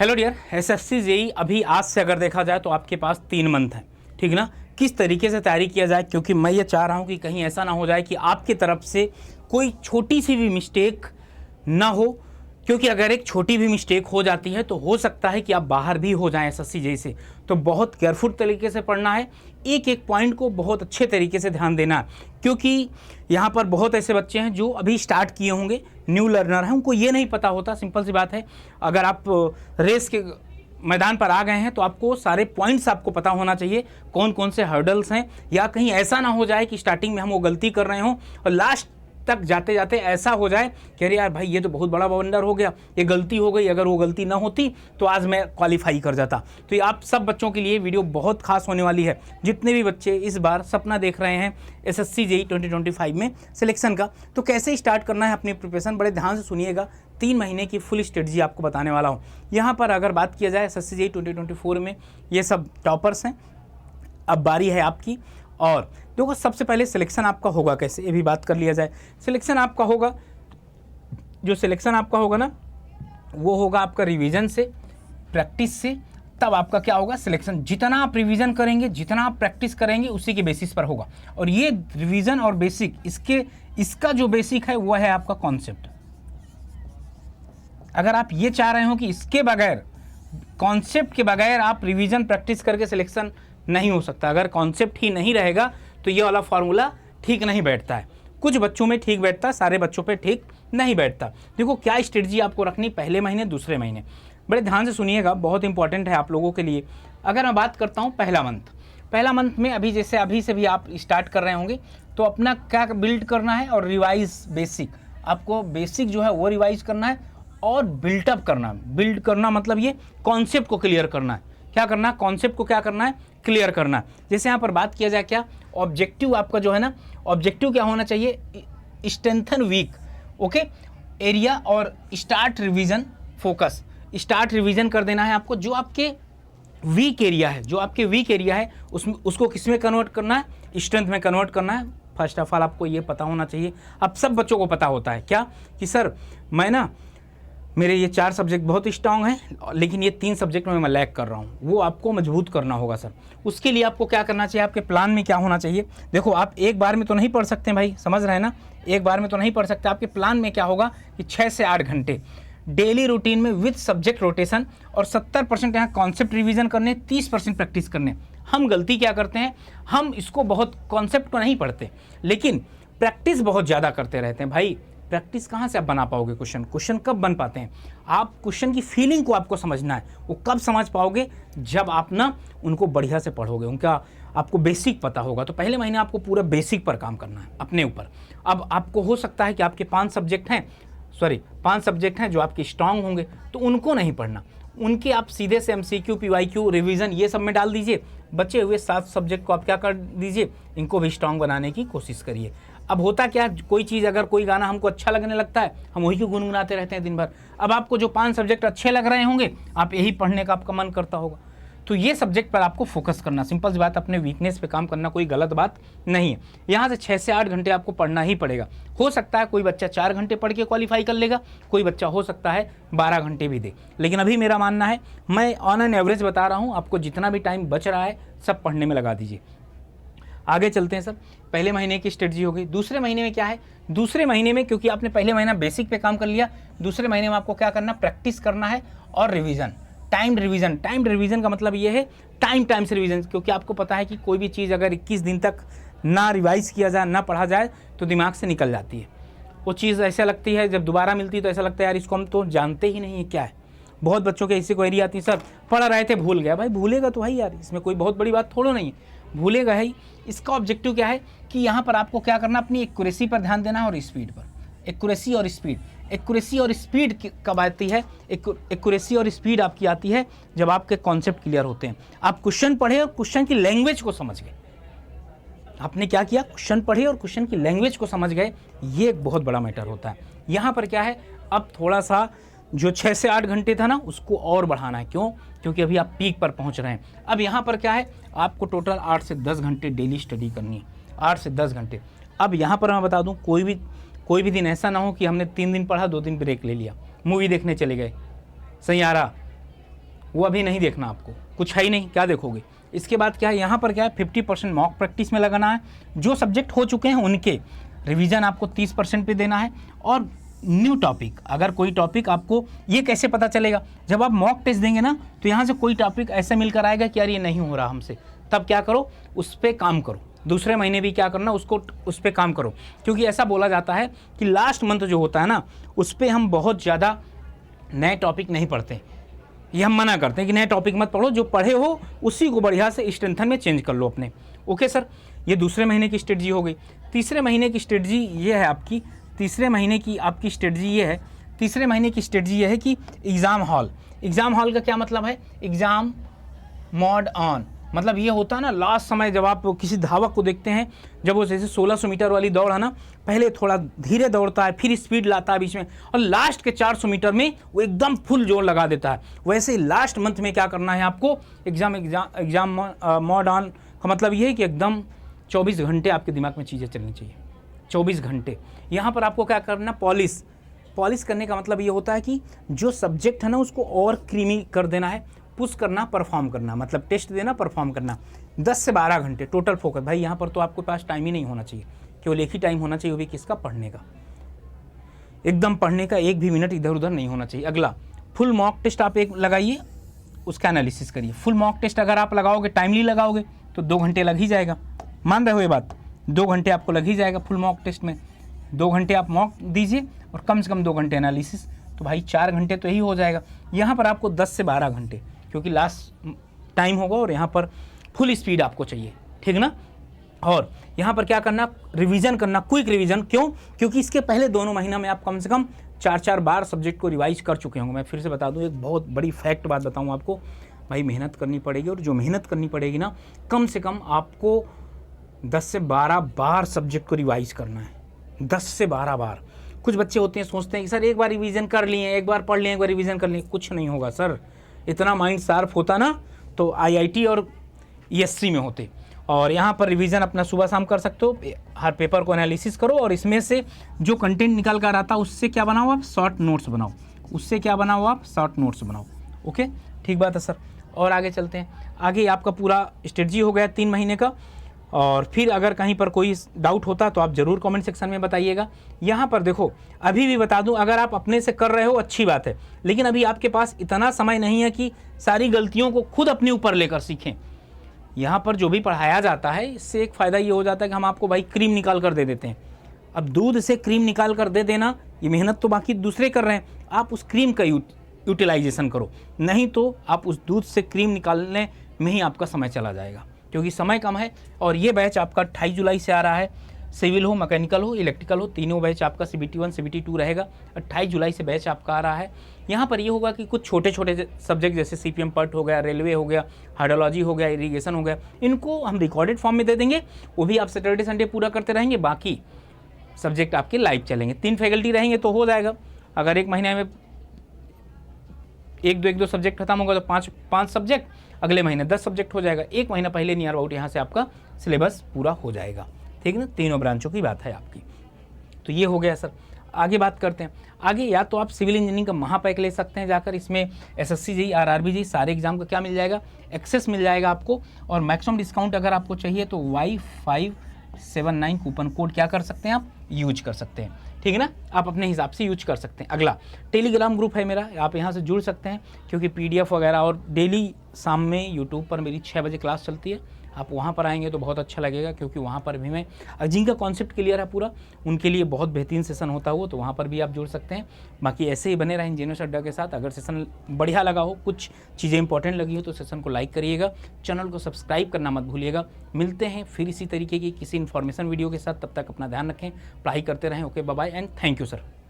Hello dear, SSC JE अभी आज से अगर देखा जाए तो आपके पास 3 मंथ है, ठीक ना। किस तरीके से तैयारी किया जाए, क्योंकि मैं ये चाह रहा हूँ कि कहीं ऐसा ना हो जाए कि आपकी तरफ से कोई छोटी सी भी मिस्टेक ना हो, क्योंकि अगर एक छोटी भी मिस्टेक हो जाती है तो हो सकता है कि आप बाहर भी हो जाएं एसएससी जेई से। तो बहुत केयरफुल तरीके से पढ़ना है, एक एक पॉइंट को बहुत अच्छे तरीके से ध्यान देना है, क्योंकि यहाँ पर बहुत ऐसे बच्चे हैं जो अभी स्टार्ट किए होंगे, न्यू लर्नर हैं, उनको ये नहीं पता होता। सिंपल सी बात है, अगर आप रेस के मैदान पर आ गए हैं तो आपको सारे पॉइंट्स आपको पता होना चाहिए, कौन कौन से हर्डल्स हैं, या कहीं ऐसा ना हो जाए कि स्टार्टिंग में हम वो गलती कर रहे हों और लास्ट तक जाते जाते ऐसा हो जाए कि अरे यार भाई ये तो बहुत बड़ा वंडर हो गया, ये गलती हो गई, अगर वो गलती ना होती तो आज मैं क्वालिफाई कर जाता। तो ये आप सब बच्चों के लिए वीडियो बहुत खास होने वाली है। जितने भी बच्चे इस बार सपना देख रहे हैं एसएससी जेई 2025 में सिलेक्शन का, तो कैसे स्टार्ट करना है अपनी प्रिपरेशन, बड़े ध्यान से सुनिएगा। 3 महीने की फुल स्ट्रेटजी आपको बताने वाला हूँ। यहाँ पर अगर बात किया जाए एसएससी जेई 2024 में, ये सब टॉपर्स हैं, अब बारी है आपकी। और देखो, सबसे पहले सिलेक्शन आपका होगा कैसे, ये भी बात कर लिया जाए। सिलेक्शन आपका होगा, जो सिलेक्शन आपका होगा ना, वो होगा आपका रिवीजन से, प्रैक्टिस से। तब आपका क्या होगा, सिलेक्शन। जितना आप रिवीजन करेंगे, जितना आप प्रैक्टिस करेंगे, उसी के बेसिस पर होगा। और ये रिवीजन और बेसिक, इसका जो बेसिक है वो है आपका कॉन्सेप्ट। अगर आप ये चाह रहे हो कि इसके बगैर, कॉन्सेप्ट के बगैर आप रिवीजन प्रैक्टिस करके सिलेक्शन नहीं हो सकता, अगर कॉन्सेप्ट ही नहीं रहेगा तो ये वाला फार्मूला ठीक नहीं बैठता है। कुछ बच्चों में ठीक बैठता है, सारे बच्चों पे ठीक नहीं बैठता। देखो क्या स्ट्रेटजी आपको रखनी, पहले महीने, दूसरे महीने, बड़े ध्यान से सुनिएगा, बहुत इंपॉर्टेंट है आप लोगों के लिए। अगर मैं बात करता हूँ पहला मंथ में, अभी जैसे अभी से भी आप स्टार्ट कर रहे होंगे, तो अपना क्या बिल्ड करना है और रिवाइज बेसिक, आपको बेसिक जो है वो रिवाइज करना है और बिल्टअप करना। बिल्ड करना मतलब ये कॉन्सेप्ट को क्लियर करना है। क्या करना है, कॉन्सेप्ट को क्या करना है, क्लियर करना है। जैसे यहाँ पर बात किया जाए, क्या ऑब्जेक्टिव आपका जो है ना, ऑब्जेक्टिव क्या होना चाहिए, स्ट्रेंथन वीक, ओके, एरिया और start revision focus. Start revision कर देना है आपको, जो आपके वीक एरिया है, उसको किस में कन्वर्ट करना है, स्ट्रेंथ में कन्वर्ट करना है। फर्स्ट ऑफ ऑल आपको ये पता होना चाहिए, अब सब बच्चों को पता होता है क्या कि सर मेरे ये 4 सब्जेक्ट बहुत स्ट्रांग हैं, लेकिन ये 3 सब्जेक्ट में मैं लैग कर रहा हूँ, वो आपको मजबूत करना होगा सर। उसके लिए आपको क्या करना चाहिए, आपके प्लान में क्या होना चाहिए। देखो, आप एक बार में तो नहीं पढ़ सकते भाई, समझ रहे हैं ना, एक बार में तो नहीं पढ़ सकते। आपके प्लान में क्या होगा कि 6 से 8 घंटे डेली रूटीन में विद सब्जेक्ट रोटेशन, और 70% यहाँ कॉन्सेप्ट रिवीजन करने, 30% प्रैक्टिस करने। हम गलती क्या करते हैं, हम इसको बहुत, कॉन्सेप्ट को नहीं पढ़ते, लेकिन प्रैक्टिस बहुत ज़्यादा करते रहते हैं। भाई प्रैक्टिस कहाँ से आप बना पाओगे, क्वेश्चन कब बन पाते हैं। आप क्वेश्चन की फीलिंग को आपको समझना है, वो कब समझ पाओगे, जब आप ना उनको बढ़िया से पढ़ोगे, उनका आपको बेसिक पता होगा। तो पहले महीने आपको पूरा बेसिक पर काम करना है अपने ऊपर। अब आपको हो सकता है कि आपके 5 सब्जेक्ट हैं जो आपके स्ट्रांग होंगे, तो उनको नहीं पढ़ना, उनके आप सीधे से MCQ, PYQ, रिवीजन ये सब में डाल दीजिए। बचे हुए 7 सब्जेक्ट को आप क्या कर दीजिए, इनको भी स्ट्रांग बनाने की कोशिश करिए। अब होता क्या, कोई चीज़, अगर कोई गाना हमको अच्छा लगने लगता है, हम वही क्यों गुनगुनाते रहते हैं दिन भर। अब आपको जो 5 सब्जेक्ट अच्छे लग रहे होंगे, आप यही पढ़ने का आपका मन करता होगा। तो ये सब्जेक्ट पर आपको फोकस करना, सिंपल सी बात, अपने वीकनेस पे काम करना, कोई गलत बात नहीं है। यहाँ से 6 से 8 घंटे आपको पढ़ना ही पड़ेगा। हो सकता है कोई बच्चा 4 घंटे पढ़ के क्वालिफाई कर लेगा, कोई बच्चा हो सकता है 12 घंटे भी दे। लेकिन अभी मेरा मानना है, मैं ऑन एन एवरेज बता रहा हूँ आपको, जितना भी टाइम बच रहा है सब पढ़ने में लगा दीजिए। आगे चलते हैं सर। पहले महीने की स्ट्रेटजी हो गई। दूसरे महीने में क्या है, दूसरे महीने में, क्योंकि आपने पहले महीना बेसिक पे काम कर लिया, दूसरे महीने में आपको क्या करना, प्रैक्टिस करना है और revision, timed revision. Timed revision का मतलब ये है टाइम से रिवीजन, क्योंकि आपको पता है कि कोई भी चीज़ अगर 21 दिन तक ना रिवाइज किया जाए, ना पढ़ा जाए, तो दिमाग से निकल जाती है वो चीज़। ऐसा लगती है जब दोबारा मिलती है तो ऐसा लगता है यार इसको हम तो जानते ही नहीं है क्या है। बहुत बच्चों के ऐसी क्वेरी आती है, सर पढ़ रहे थे भूल गया। भाई भूलेगा तो भाई यार, इसमें कोई बहुत बड़ी बात थोड़ा नहीं है, भूलेगा है ही। इसका ऑब्जेक्टिव क्या है कि यहाँ पर आपको क्या करना, अपनी एक्यूरेसी पर ध्यान देना है और स्पीड पर। एक्यूरेसी और स्पीड कब आती है, एक्यूरेसी और स्पीड आपकी आती है जब आपके कॉन्सेप्ट क्लियर होते हैं। आप क्वेश्चन पढ़े और क्वेश्चन की लैंग्वेज को समझ गए। आपने क्या किया, क्वेश्चन पढ़े और क्वेश्चन की लैंग्वेज को समझ गए, ये एक बहुत बड़ा मैटर होता है। यहाँ पर क्या है, अब थोड़ा सा जो 6 से 8 घंटे था ना, उसको और बढ़ाना है। क्यों, क्योंकि अभी आप पीक पर पहुंच रहे हैं। अब यहाँ पर क्या है, आपको टोटल 8 से 10 घंटे डेली स्टडी करनी है, 8 से 10 घंटे। अब यहाँ पर मैं बता दूँ, कोई भी दिन ऐसा ना हो कि हमने 3 दिन पढ़ा, 2 दिन ब्रेक ले लिया, मूवी देखने चले गए, सही आ रहा, वो अभी नहीं देखना आपको, कुछ है ही नहीं, क्या देखोगे। इसके बाद क्या है, यहाँ पर क्या है 50% मॉक प्रैक्टिस में लगाना है। जो सब्जेक्ट हो चुके हैं उनके रिवीजन आपको 30% पे देना है। और न्यू टॉपिक, अगर कोई टॉपिक आपको, ये कैसे पता चलेगा, जब आप मॉक टेस्ट देंगे ना तो यहाँ से कोई टॉपिक ऐसा मिलकर आएगा कि यार ये नहीं हो रहा हमसे, तब क्या करो, उस पर काम करो। दूसरे महीने भी क्या करना, उसको उस पर काम करो, क्योंकि ऐसा बोला जाता है कि लास्ट मंथ जो होता है ना उस पर हम बहुत ज़्यादा नए टॉपिक नहीं पढ़ते। ये हम मना करते हैं कि नए टॉपिक मत पढ़ो, जो पढ़े हो उसी को बढ़िया से स्ट्रेंथन में चेंज कर लो अपने। ओके सर, ये दूसरे महीने की स्ट्रेटजी हो गई। तीसरे महीने की स्ट्रेटजी ये है आपकी, तीसरे महीने की आपकी स्ट्रेटजी ये है, तीसरे महीने की स्ट्रेटजी ये है कि एग्ज़ाम हॉल। एग्ज़ाम हॉल का क्या मतलब है, एग्ज़ाम मोड ऑन, मतलब ये होता है ना लास्ट समय जब आप किसी धावक को देखते हैं, जब वो जैसे 1600 मीटर वाली दौड़ है ना, पहले थोड़ा धीरे दौड़ता है, फिर स्पीड लाता है बीच में, और लास्ट के 400 मीटर में वो एकदम फुल जोर लगा देता है। वैसे ही लास्ट मंथ में क्या करना है आपको, एग्जाम मोड ऑन का मतलब ये है कि एकदम 24 घंटे आपके दिमाग में चीज़ें चलनी चाहिए, 24 घंटे। यहाँ पर आपको क्या करना, पॉलिश करने का मतलब ये होता है कि जो सब्जेक्ट है ना उसको और क्रीमी कर देना है, पुश करना, परफॉर्म करना, मतलब टेस्ट देना, परफॉर्म करना। 10 से 12 घंटे टोटल फोकस। भाई यहाँ पर तो आपके पास टाइम ही नहीं होना चाहिए, केवल एक ही टाइम होना चाहिए, वो भी किसका, पढ़ने का। एकदम पढ़ने का, एक भी मिनट इधर उधर नहीं होना चाहिए। अगला, फुल मॉक टेस्ट आप एक लगाइए, उसका एनालिसिस करिए। फुल मॉक टेस्ट अगर आप लगाओगे, टाइमली लगाओगे तो 2 घंटे लग ही जाएगा। मान रहे हो ये बात, 2 घंटे आपको लग ही जाएगा फुल मॉक टेस्ट में। 2 घंटे आप मॉक दीजिए और कम से कम 2 घंटे एनालिसिस, तो भाई 4 घंटे तो यही हो जाएगा। यहाँ पर आपको 10 से 12 घंटे, क्योंकि लास्ट टाइम होगा और यहाँ पर फुल स्पीड आपको चाहिए, ठीक ना। और यहाँ पर क्या करना, रिवीजन करना, क्विक रिवीजन। क्यों, क्योंकि इसके पहले दोनों महीना में आप कम से कम 4-4 बार सब्जेक्ट को रिवाइज कर चुके होंगे। मैं फिर से बता दूँ, एक बहुत बड़ी फैक्ट बात बताऊँ आपको, भाई मेहनत करनी पड़ेगी, और जो मेहनत करनी पड़ेगी ना, कम से कम आपको 10 से 12 बार सब्जेक्ट को रिवाइज करना है, 10 से 12 बार। कुछ बच्चे होते हैं सोचते हैं कि सर एक बार रिवीजन कर लिए, एक बार पढ़ लिए, एक बार रिवीजन कर लिए, कुछ नहीं होगा सर। इतना माइंड शार्प होता ना तो आईआईटी और ईएससी में होते। और यहाँ पर रिवीजन अपना सुबह शाम कर सकते हो, हर पेपर को एनालिसिस करो और इसमें से जो कंटेंट निकल कर आता है उससे क्या बनाओ आप, शॉर्ट नोट्स बनाओ, उससे क्या बनाओ आप, शॉर्ट नोट्स बनाओ। ओके, ठीक बात है सर। और आगे चलते हैं, आगे आपका पूरा स्ट्रेटजी हो गया 3 महीने का। और फिर अगर कहीं पर कोई डाउट होता तो आप ज़रूर कमेंट सेक्शन में बताइएगा। यहाँ पर देखो, अभी भी बता दूँ, अगर आप अपने से कर रहे हो अच्छी बात है, लेकिन अभी आपके पास इतना समय नहीं है कि सारी गलतियों को खुद अपने ऊपर लेकर सीखें। यहाँ पर जो भी पढ़ाया जाता है, इससे एक फ़ायदा ये हो जाता है कि हम आपको भाई क्रीम निकाल कर दे देते हैं। अब दूध से क्रीम निकाल कर दे देना, ये मेहनत तो बाकी दूसरे कर रहे हैं, आप उस क्रीम का यूटिलाइजेशन करो, नहीं तो आप उस दूध से क्रीम निकालने में ही आपका समय चला जाएगा, क्योंकि समय कम है। और ये बैच आपका 28 जुलाई से आ रहा है, सिविल हो, मैकेनिकल हो, इलेक्ट्रिकल हो, तीनों बैच आपका CBT 1 CBT 2 रहेगा। 28 जुलाई से बैच आपका आ रहा है। यहाँ पर ये होगा कि कुछ छोटे छोटे सब्जेक्ट जैसे CPM पट हो गया, रेलवे हो गया, हाइड्रोलॉजी हो गया, इरीगेशन हो गया, इनको हम रिकॉर्डेड फॉर्म में दे देंगे, वो भी आप सैटरडे संडे पूरा करते रहेंगे। बाकी सब्जेक्ट आपके लाइव चलेंगे। 3 फैकल्टी रहेंगे तो हो जाएगा। अगर एक महीने में 1-2 सब्जेक्ट खत्म होगा तो 5 सब्जेक्ट, अगले महीने 10 सब्जेक्ट हो जाएगा। 1 महीना पहले नियर अबाउट यहाँ से आपका सिलेबस पूरा हो जाएगा, ठीक है ना। तीनों ब्रांचों की बात है आपकी। तो ये हो गया सर। आगे बात करते हैं। आगे या तो आप सिविल इंजीनियरिंग का महापैक ले सकते हैं जाकर, इसमें SSC JEE RRB JEE सारे एग्जाम का क्या मिल जाएगा, एक्सेस मिल जाएगा आपको। और मैक्सिमम डिस्काउंट अगर आपको चाहिए तो Y579 कूपन कोड क्या कर सकते हैं, आप यूज कर सकते हैं, ठीक है ना। आप अपने हिसाब से यूज कर सकते हैं। अगला, टेलीग्राम ग्रुप है मेरा, आप यहाँ से जुड़ सकते हैं, क्योंकि PDF वगैरह, और डेली शाम में यूट्यूब पर मेरी 6 बजे क्लास चलती है। आप वहाँ पर आएंगे तो बहुत अच्छा लगेगा, क्योंकि वहाँ पर भी मैं, जिनका कॉन्सेप्ट क्लियर है पूरा, उनके लिए बहुत बेहतरीन सेशन होता हो, तो वहाँ पर भी आप जुड़ सकते हैं। बाकी ऐसे ही बने रहें इंजीनियर अड्डा के साथ। अगर सेशन बढ़िया लगा हो, कुछ चीज़ें इंपॉर्टेंट लगी हो, तो सेशन को लाइक करिएगा, चैनल को सब्सक्राइब करना मत भूलिएगा। मिलते हैं फिर इसी तरीके की किसी इन्फॉर्मेशन वीडियो के साथ, तब तक अपना ध्यान रखें, पढ़ाई करते रहें। Okay, bye bye and thank you sir.